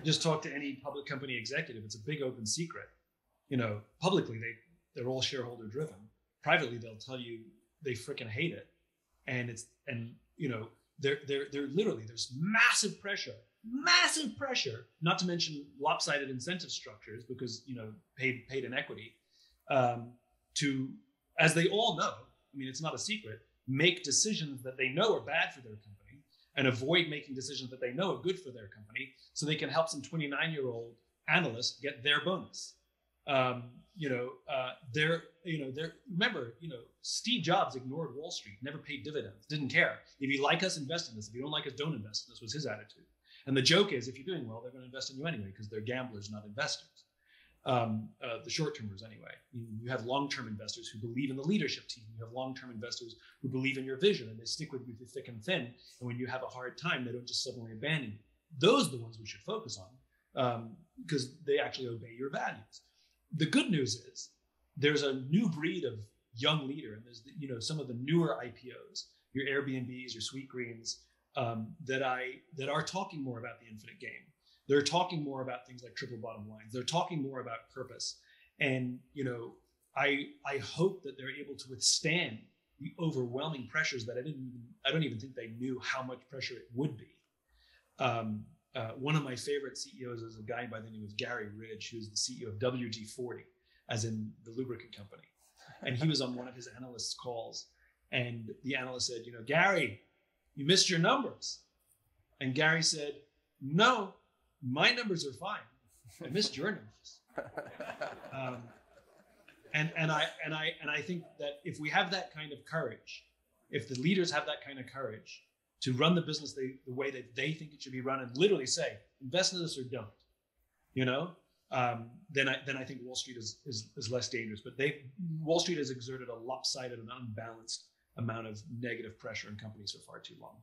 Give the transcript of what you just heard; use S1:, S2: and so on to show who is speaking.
S1: Just talk to any public company executive. It's a big open secret. Publicly they're all shareholder driven. Privately they'll tell you they freaking hate it, and they're literally, there's massive pressure, not to mention lopsided incentive structures because paid in equity, to, as they all know, I mean, it's not a secret, make decisions that they know are bad for their company and avoid making decisions that they know are good for their company, so they can help some 29-year-old analyst get their bonus. Remember, Steve Jobs ignored Wall Street, never paid dividends, didn't care. If you like us, invest in us. If you don't like us, don't invest in us, was his attitude. And the joke is, if you're doing well, they're going to invest in you anyway, because they're gamblers, not investors. The short-termers anyway. You have long-term investors who believe in the leadership team. You have long-term investors who believe in your vision, and they stick with you through thick and thin. And when you have a hard time, they don't just suddenly abandon you. Those are the ones we should focus on, because they actually obey your values. The good news is there's a new breed of young leader, and there's some of the newer IPOs, your Airbnbs, your Sweetgreens, that are talking more about the infinite game. They're talking more about things like triple bottom lines. They're talking more about purpose. And, I hope that they're able to withstand the overwhelming pressures that I don't even think they knew how much pressure it would be. One of my favorite CEOs is a guy by the name of Gary Ridge, who's the CEO of WD-40, as in the lubricant company. And he was on one of his analysts' calls, and the analyst said, Gary, you missed your numbers. And Gary said, no, my numbers are fine. I missed your numbers. And I think that if we have that kind of courage, if the leaders have that kind of courage to run the business the way that they think it should be run, and literally say, invest in this or don't, then I think Wall Street is less dangerous. But Wall Street has exerted a lopsided and unbalanced amount of negative pressure in companies for far too long.